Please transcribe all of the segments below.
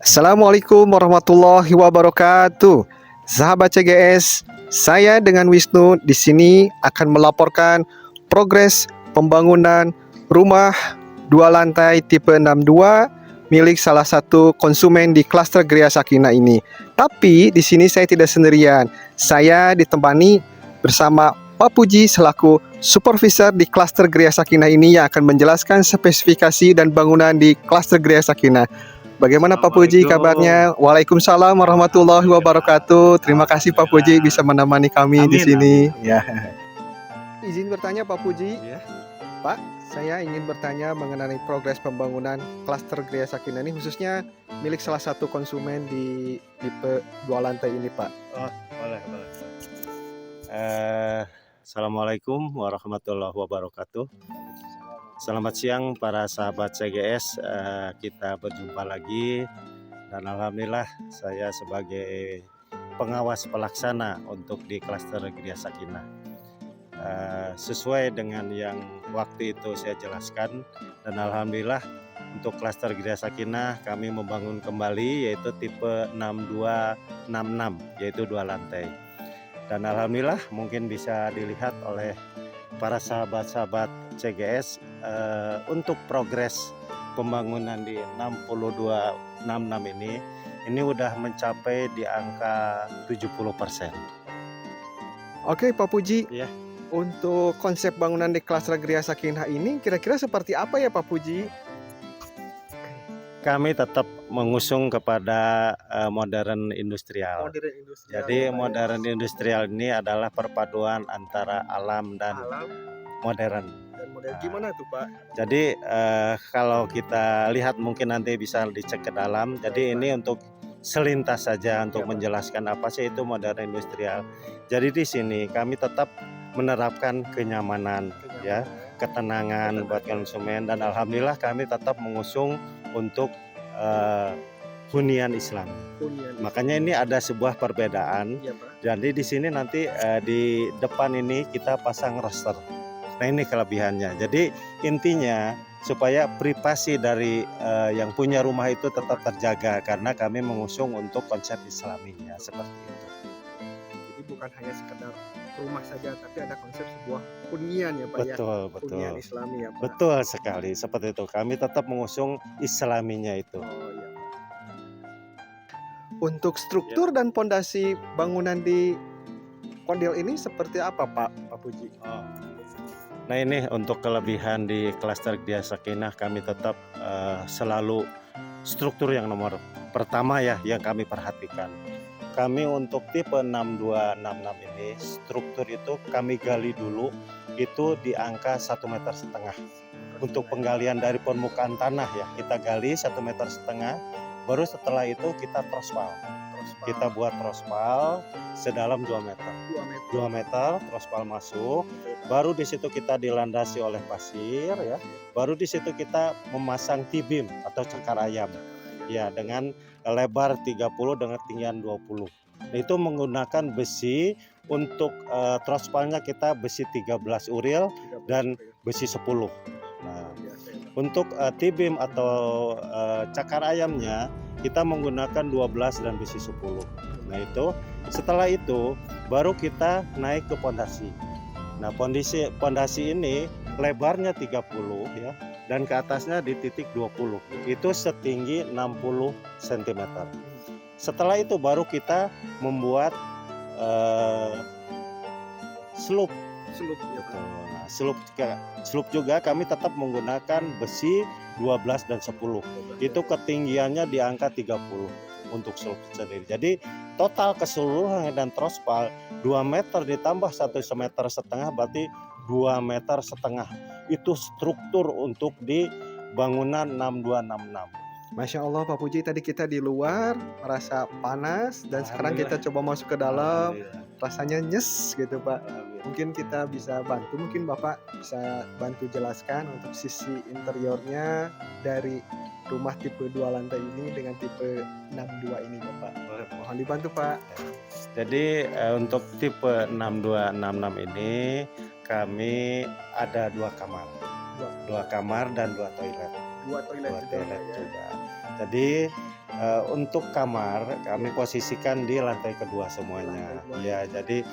Assalamualaikum warahmatullahi wabarakatuh. Sahabat CGS, saya dengan Wisnu di sini akan melaporkan progres pembangunan rumah dua lantai tipe 62 milik salah satu konsumen di klaster Gria Sakinah ini. Tapi di sini saya tidak sendirian. Saya ditemani bersama Pak Puji selaku supervisor di klaster Gria Sakinah ini yang akan menjelaskan spesifikasi dan bangunan di klaster Gria Sakinah. Bagaimana Pak Puji kabarnya? Waalaikumsalam warahmatullahi wabarakatuh. Terima kasih Pak Puji bisa menemani kami di sini. Ya. Izin bertanya Pak Puji. Ya. Pak, saya ingin bertanya mengenai progres pembangunan klaster Gria Sakinah ini khususnya milik salah satu konsumen di tipe 2 lantai ini, Pak. Oh, boleh. Assalamualaikum warahmatullahi wabarakatuh. Selamat siang para sahabat CGS, kita berjumpa lagi dan alhamdulillah saya sebagai pengawas pelaksana untuk di klaster Gria Sakinah. Sesuai dengan yang waktu itu saya jelaskan dan alhamdulillah untuk klaster Gria Sakinah kami membangun kembali yaitu tipe 6266 yaitu 2 lantai. Dan alhamdulillah mungkin bisa dilihat oleh para sahabat-sahabat CGS untuk progres pembangunan di 6266 ini udah mencapai di angka 70%. Oke Pak Puji. Ya. Untuk konsep bangunan di klaster Gria Sakinah ini kira-kira seperti apa ya Pak Puji? Kami tetap mengusung kepada modern industrial. Jadi modern industrial ini adalah perpaduan antara alam dan modern. Gimana tuh Pak? Jadi kalau kita lihat mungkin nanti bisa dicek ke dalam. Jadi ini untuk selintas saja untuk menjelaskan apa sih itu modern industrial. Jadi di sini kami tetap menerapkan kenyamanan, ya, ketenangan buat konsumen dan alhamdulillah kami tetap mengusung untuk hunian Islam. Makanya ini ada sebuah perbedaan. Ya, Pak. Jadi di sini nanti di depan ini kita pasang roster. Nah ini kelebihannya. Jadi intinya supaya privasi dari yang punya rumah itu tetap terjaga karena kami mengusung untuk konsep Islaminya seperti itu. Jadi bukan hanya sekedar rumah saja, tapi ada konsep sebuah hunian ya Pak. Betul. Hunian Islami ya Pak. Betul sekali seperti itu. Kami tetap mengusung Islaminya itu. Oh iya. Untuk struktur dan pondasi bangunan di kondil ini seperti apa Pak Puji? Oh. Nah ini untuk kelebihan di klaster Gria Sakinah kami tetap selalu struktur yang nomor pertama ya yang kami perhatikan. Kami untuk tipe 6266 ini struktur itu kami gali dulu itu di angka 1,5 meter. Untuk penggalian dari permukaan tanah ya kita gali 1,5 meter. Baru setelah itu kita trospal. Kita buat trospal sedalam 2 meter. 2 meter trospal masuk. Baru di situ kita dilandasi oleh pasir ya. Baru di situ kita memasang T-beam atau cakar ayam. Ya, dengan lebar 30 dengan tinggian 20. Nah, itu menggunakan besi untuk trospalnya kita besi 13 uril dan besi 10. Nah, untuk T-beam atau cakar ayamnya kita menggunakan 12 dan besi 10. Nah, itu setelah itu baru kita naik ke pondasi. Nah, pondasi ini lebarnya 30 ya dan ke atasnya di titik 20. Itu setinggi 60 cm. Setelah itu baru kita membuat slope. Nah, slope juga kami tetap menggunakan besi 12 dan 10. Itu ketinggiannya di angka 30 untuk slope sendiri. Jadi total keseluruhan dan trospal 2 meter ditambah 1,5 meter berarti 2,5 meter. Itu struktur untuk di bangunan 6266. Masya Allah Pak Puji, tadi kita di luar merasa panas dan sekarang kita coba masuk ke dalam rasanya nyes gitu Pak. Mungkin kita bisa bantu, mungkin Bapak bisa bantu jelaskan untuk sisi interiornya dari rumah tipe 2 lantai ini dengan tipe 62 ini Bapak. Mohon dibantu Pak. Jadi untuk tipe 6266 ini kami ada 2 kamar. 2 kamar dan 2 toilet. 2 toilet juga. Jadi Untuk kamar kami posisikan di lantai kedua semuanya. Ya, jadi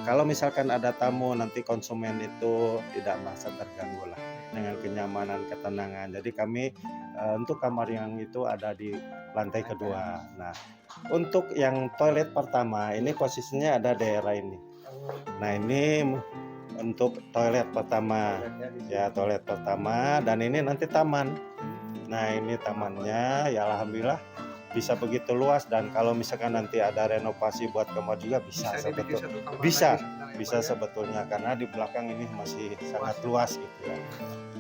kalau misalkan ada tamu nanti konsumen itu tidak merasa terganggu lah dengan kenyamanan, ketenangan. Jadi kami untuk kamar yang itu ada di lantai kedua. Nah, untuk yang toilet pertama ini posisinya ada daerah ini. Nah, ini untuk toilet pertama ya, toilet pertama, dan ini nanti taman. Nah, ini tamannya ya, alhamdulillah bisa begitu luas, dan kalau misalkan nanti ada renovasi buat kamar juga bisa sebetulnya, karena di belakang ini masih sangat luas gitu ya.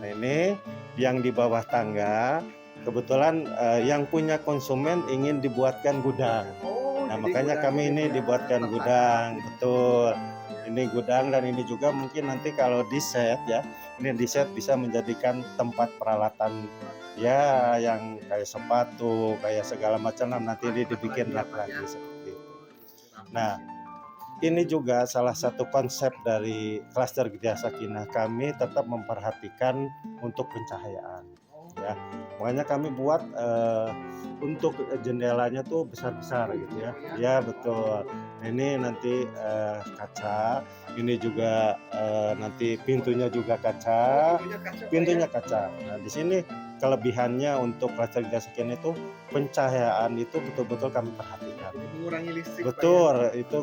Nah, ini yang di bawah tangga kebetulan yang punya konsumen ingin dibuatkan gudang. Nah, makanya kami ini dibuatkan gudang, betul. Ini gudang, dan ini juga mungkin nanti kalau di set ya, ini di set bisa menjadikan tempat peralatan ya, yang kayak sepatu, kayak segala macam, nanti ini dibikin rak lagi seperti itu. Nah, ini juga salah satu konsep dari klaster Gria Sakinah, kami tetap memperhatikan untuk pencahayaan ya. Makanya kami buat untuk jendelanya tuh besar-besar gitu ya. Ya, betul. Ini nanti kaca, ini juga nanti pintunya juga kaca. Pintunya kaca. Nah, di sini kelebihannya untuk klaster Gria Sakinah itu pencahayaan itu betul-betul kami perhatikan. Mengurangi listrik. Betul, itu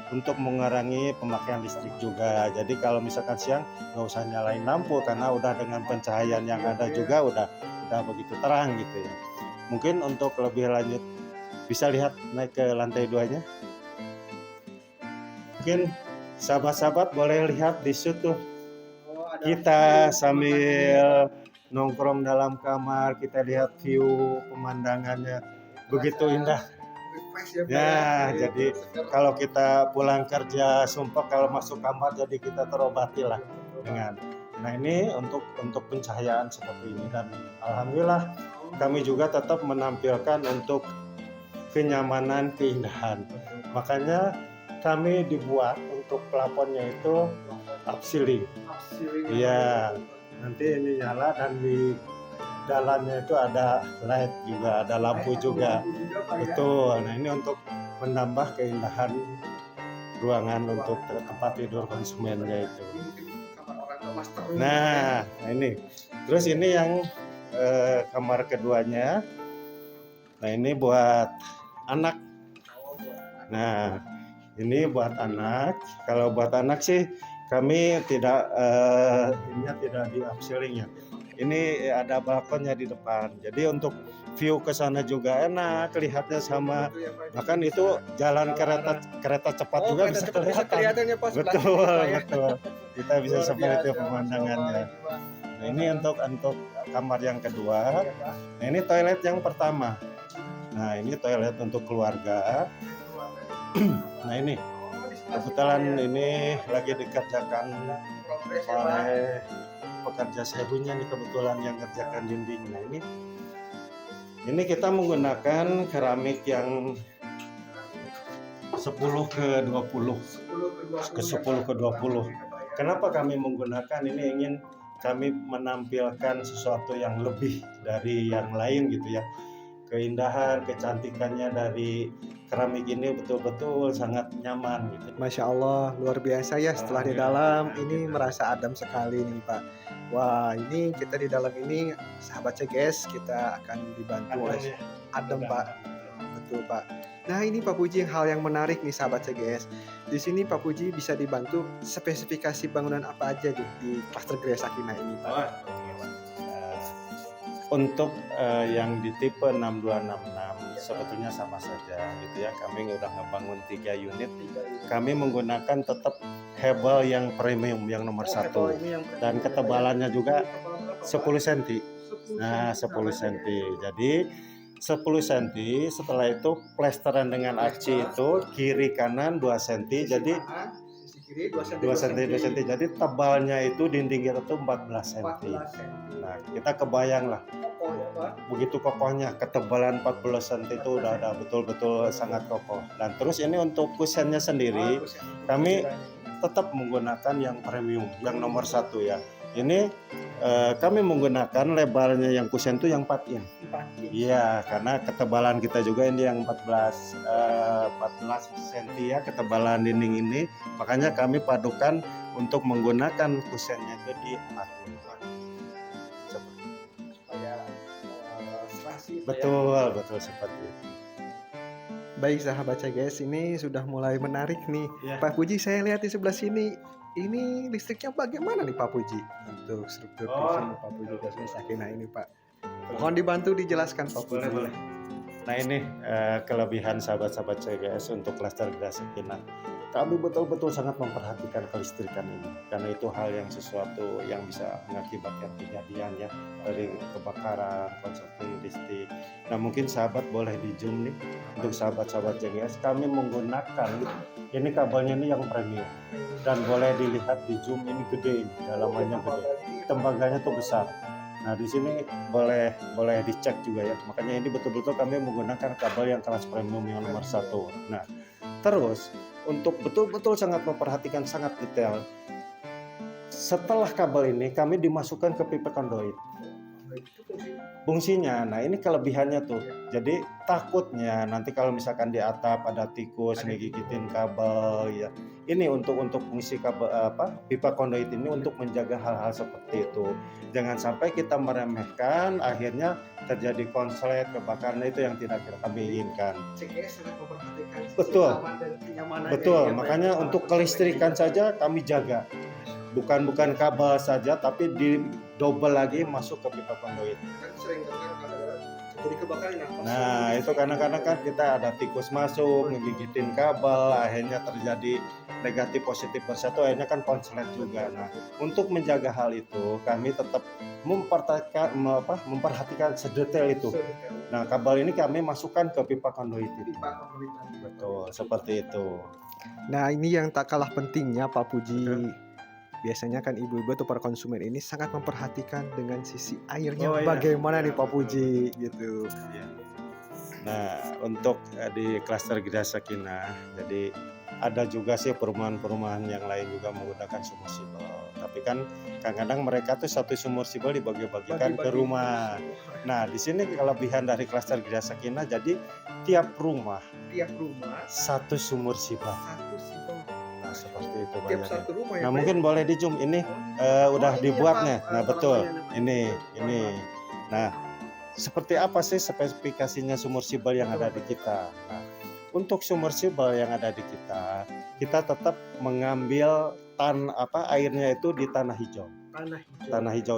untuk mengurangi pemakaian listrik juga. Jadi kalau misalkan siang nggak usah nyalain lampu, karena udah dengan pencahayaan yang ada juga udah begitu terang gitu ya. Mungkin untuk lebih lanjut bisa lihat naik ke lantai 2-nya. Mungkin sahabat-sahabat boleh lihat di situ. Kita sambil nongkrong dalam kamar, kita lihat view pemandangannya begitu indah. Ya, jadi kalau kita pulang kerja sumpah, kalau masuk kamar jadi kita terobati lah dengan. Nah, ini untuk pencahayaan seperti ini, dan alhamdulillah kami juga tetap menampilkan untuk kenyamanan, keindahan. Makanya kami dibuat untuk plafonnya itu upceiling. Iya, nanti ini nyala, dan di dalamnya itu ada light juga, ada lampu juga. Betul. Nah, ini untuk menambah keindahan ruangan untuk tempat tidur konsumennya itu. Nah, ini. Terus ini yang kamar keduanya. Nah, ini buat anak. Nah, ini buat anak. Kalau buat anak sih kami tidak di upceiling ya. Ini ada balkonnya di depan. Jadi untuk view ke sana juga enak, lihatnya sama. Bahkan itu jalan kereta cepat juga bisa kelihatan. Betul. Kita bisa seperti itu pemandangannya. Nah, ini untuk kamar yang kedua. Nah, ini toilet yang pertama. Nah, ini toilet untuk keluarga. Nah, ini kebetulan ini lagi dikerjakan oleh pekerja sehunya nih, kebetulan yang kerjakan dinding. Nah, ini kita menggunakan keramik yang 10x20. Kenapa kami menggunakan ini? Ingin kami menampilkan sesuatu yang lebih dari yang lain gitu ya. Keindahan, kecantikannya dari keramik ini betul-betul sangat nyaman gitu. Masya Allah, luar biasa ya. Setelah di dalam ini merasa adem sekali nih Pak. Wah, ini kita di dalam ini sahabat CGS kita akan dibantu oleh adem Pak. Betul Pak. Nah, ini Pak Puji hal yang menarik nih sahabat CGS. Di sini Pak Puji bisa dibantu spesifikasi bangunan apa aja di klaster Gria Sakinah ini Pak. Untuk yang di tipe 6266 sebetulnya sama saja gitu ya. Kami udah ngebangun 3 unit. Kami menggunakan tetap hebel yang premium yang nomor 1, dan ketebalannya juga 10 cm. Nah, 10 cm. Jadi 10 cm, setelah itu plesteran dengan arci itu kiri kanan 2 cm. Jadi 2 cm. Jadi tebalnya itu dinding kita tuh 14 cm. Nah, kita kebayang lah begitu kokohnya, ketebalan 14 cm itu udah ada betul-betul sangat kokoh. Dan terus ini untuk kusennya sendiri kami tetap menggunakan yang premium yang nomor 1 ya. Ini kami menggunakan lebarnya yang kusen itu yang 4 in. Iya, karena ketebalan kita juga ini yang 14 cm ya ketebalan dinding ini. Makanya kami padukan untuk menggunakan kusennya itu di aluminium. Betul seperti itu. Baik sahabat CGS, ini sudah mulai menarik nih. Ya. Pak Puji, saya lihat di sebelah sini. Ini listriknya bagaimana nih Pak Puji? Untuk struktur PV Pak Puji Gria Sakinah ini Pak. Mohon dibantu dijelaskan Pak Puji. Boleh. Nah ini kelebihan sahabat-sahabat CGS untuk klaster Gria Sakinah. Kami betul-betul sangat memperhatikan kelistrikan ini karena itu hal yang sesuatu yang bisa mengakibatkan kejadian ya, dari kebakaran, konsumsi listrik. Nah mungkin sahabat boleh di zoom nih untuk sahabat-sahabat CGS, kami menggunakan ini kabelnya ini yang premium dan boleh dilihat di zoom ini gede, ini dalamannya gede, tembaganya tuh besar. Nah di sini boleh dicek juga ya, makanya ini betul-betul kami menggunakan kabel yang kelas premium yang nomor 1. Nah terus untuk betul-betul sangat memperhatikan sangat detail, setelah kabel ini kami dimasukkan ke pipa konduit fungsinya. Nah ini kelebihannya tuh, jadi takutnya nanti kalau misalkan di atap ada tikus ngegigitin kabel ya, ini untuk fungsi kabel pipa konduit ini untuk menjaga hal-hal seperti itu. Jangan sampai kita meremehkan akhirnya terjadi konslet, kebakaran, itu yang tidak kami inginkan. CGS sangat memperhatikan Betul. dan kenyamanan. Betul, makanya untuk kelistrikan saja kami jaga. Bukan kabel saja, tapi di double lagi masuk ke pipa konduit. Kan sering dengar ada terjadi kebakaran. Nah itu karena kan kita ada tikus masuk ngegigitin kabel, akhirnya terjadi negatif positif bersatu, akhirnya kan konslet juga. Nah untuk menjaga hal itu kami tetap memperhatikan sedetail itu. Nah kabel ini kami masukkan ke pipa konduit itu. Betul seperti itu. Nah ini yang tak kalah pentingnya Pak Puji. Biasanya kan ibu-ibu atau para konsumen ini sangat memperhatikan dengan sisi airnya bagaimana nih Pak Puji gitu. Nah untuk di klaster Gria Sakinah, jadi ada juga sih perumahan-perumahan yang lain juga menggunakan submersible. Tapi kan kadang-kadang mereka tuh satu submersible dibagi-bagikan ke rumah. Nah di sini kelebihan dari klaster Gria Sakinah, jadi tiap rumah satu submersible. Nah seperti itu banyak. Nah mungkin boleh di zoom ini udah dibuatnya. Nah betul ini. Nah seperti apa sih spesifikasinya submersible yang ada di kita? Nah untuk submersible yang ada di kita tetap mengambil airnya itu di tanah hijau.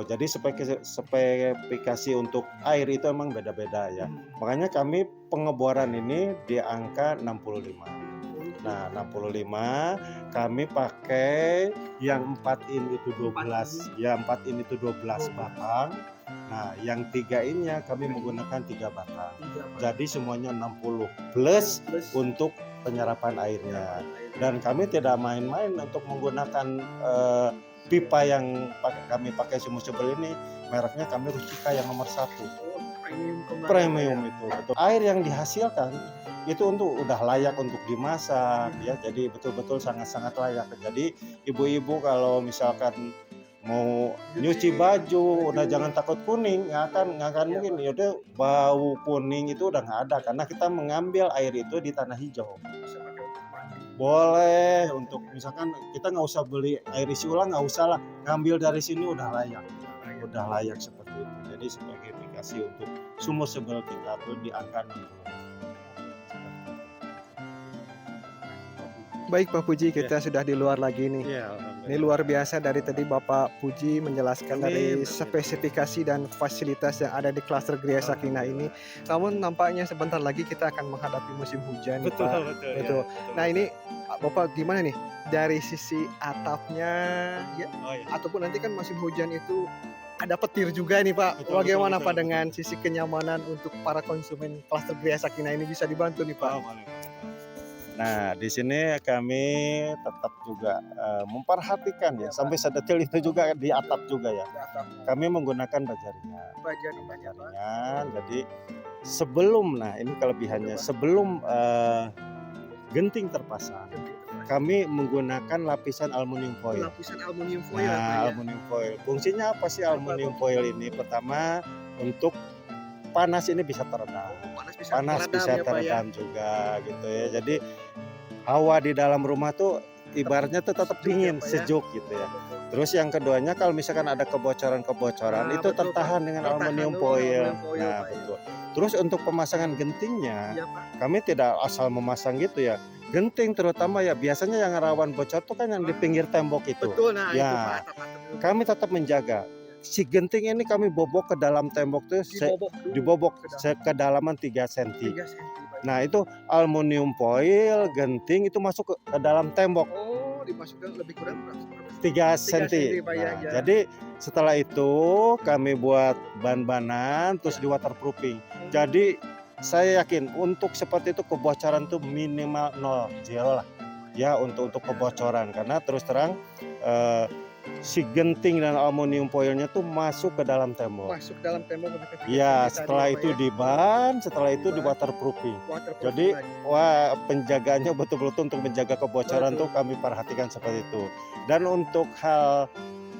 Jadi spesifikasi untuk air itu emang beda-beda ya. Makanya kami pengeboran ini di angka 65. Nah 65 kami pakai yang 4 in itu 12 ya, 4 in itu 12 batang. Nah yang 3 innya kami menggunakan 3 batang, jadi semuanya 60 plus untuk penyerapan airnya. Dan kami tidak main-main untuk menggunakan pipa yang kami pakai submersible ini, mereknya kami Rustika yang nomor 1 premium itu. Betul. Air yang dihasilkan itu udah layak untuk dimasak ya, jadi betul-betul sangat-sangat layak. Jadi ibu-ibu kalau misalkan mau nyuci baju udah jangan takut kuning, nggak akan mungkin ya udah bau kuning itu udah nggak ada, karena kita mengambil air itu di tanah hijau. Boleh untuk misalkan kita nggak usah beli air isi ulang, nggak usah lah, ngambil dari sini udah layak seperti itu. Jadi sebagai aplikasi untuk submersible kita tuh di angka 60. Baik Pak Puji, kita sudah di luar lagi nih. Ini luar biasa dari tadi Bapak Puji menjelaskan dari spesifikasi dan fasilitas yang ada di klaster Gria Sakinah ini. Namun nampaknya sebentar lagi kita akan menghadapi musim hujan. Betul. Ya. Nah ini Bapak gimana nih dari sisi atapnya ya, ataupun nanti kan musim hujan itu ada petir juga nih Pak. Bagaimana Pak dengan sisi kenyamanan untuk para konsumen klaster Gria Sakinah ini, bisa dibantu nih Pak? Nah, di sini kami tetap juga memperhatikan ya, sampai sedetail itu juga di atap juga ya. Kami menggunakan bajaringan. Jadi sebelum, nah ini kelebihannya, sebelum genting terpasang, kami menggunakan lapisan aluminium foil. Nah, aluminium foil. Fungsinya apa sih aluminium foil ini? Pertama untuk panas ini bisa teredam. Panas bisa ya, Pak, ya. teredam juga gitu ya. Jadi hawa di dalam rumah tuh ibaratnya tuh tetap Sejuk ya, dingin, Pak, ya. sejuk gitu ya. Terus yang keduanya kalau misalkan ada kebocoran-kebocoran Nah, itu betul, Pak. tertahan dengan Tertahan aluminium dengan foil. aluminium foil, Nah, Pak, ya. betul. Terus untuk pemasangan gentingnya, Iya, Pak. kami tidak asal memasang gitu ya. Genting terutama ya biasanya yang rawan bocor tuh kan yang di pinggir tembok itu. Betul, nah itu, Pak, Ya, atap-atap itu. kami tetap menjaga. Si genting ini kami bobok ke dalam tembok tuh Dibobok dulu dibobok ke dalam. kedalaman 3 cm. 3 senti, Pak. Nah, itu aluminium foil, genting itu masuk ke dalam tembok Oh, dimasukkan lebih kurang berapa? 3 senti, cm. Pak, ya, Nah, ya. jadi setelah itu kami buat ban-banan terus di waterproofing. Jadi saya yakin untuk seperti itu kebocoran tuh minimal 0 lah ya untuk kebocoran karena terus terang si genting dan aluminium foilnya tuh masuk ke dalam tembok. Masuk dalam tembok lebih ke 3 Ya, senti setelah tadi, itu Pak, ya. di ban, setelah itu di Ban. waterproofing. Waterproofing Jadi lagi. wah penjagaannya betul-betul untuk menjaga kebocoran Betul. tuh kami perhatikan seperti itu. Dan untuk hal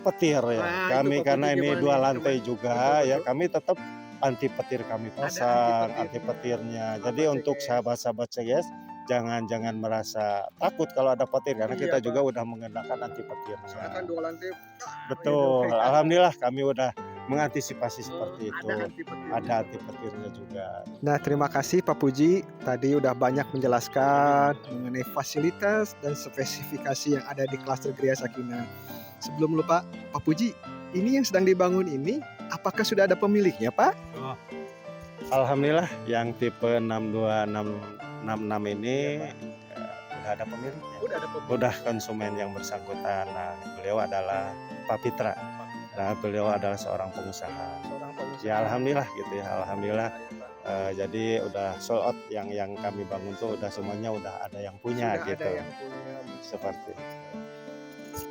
petir ya, Nah, itu kami Pak karena Puji ini gimana 2 nih, lantai coba? juga Betul, ya, betul. kami tetap anti petir kami Ada pasang, anti anti petirnya. petirnya. Jadi Sahabat untuk CGS. sahabat-sahabat CGS jangan merasa takut kalau ada petir karena Iya, kita Pak. juga udah mengenakan anti Soalnya kan petirnya. 2 lantai. Betul, Gitu, Pak. alhamdulillah kami udah mengantisipasi seperti itu. Ada anti petirnya. Ada anti petirnya juga. Nah, terima kasih Pak Puji. Tadi udah banyak menjelaskan mengenai fasilitas dan spesifikasi yang ada di klaster Gria Sakinah. Sebelum lupa, Pak Puji, ini yang sedang dibangun ini, apakah sudah ada pemiliknya, Pak? Alhamdulillah yang tipe 62666 ini udah ada pemiliknya. Udah ada pemilik. Udah konsumen yang bersangkutan. Nah, beliau adalah Pak Pitra. Nah, beliau adalah seorang pengusaha. Seorang pengusaha. Ya alhamdulillah gitu ya, alhamdulillah. Jadi udah sold out yang kami bangun tuh udah semuanya udah ada yang punya Sudah gitu. ada yang punya. Seperti itu.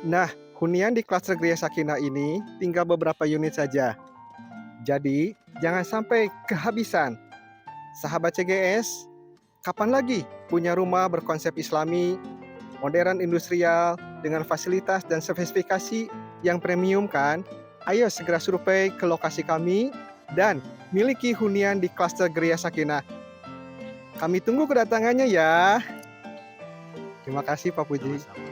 Nah, hunian di klaster Gria Sakinah ini tinggal beberapa unit saja. Jadi, jangan sampai kehabisan. Sahabat CGS, kapan lagi punya rumah berkonsep Islami, modern industrial, dengan fasilitas dan spesifikasi yang premium kan? Ayo segera survei ke lokasi kami dan miliki hunian di klaster Gria Sakinah. Kami tunggu kedatangannya ya. Terima kasih Pak Puji. Sama-sama.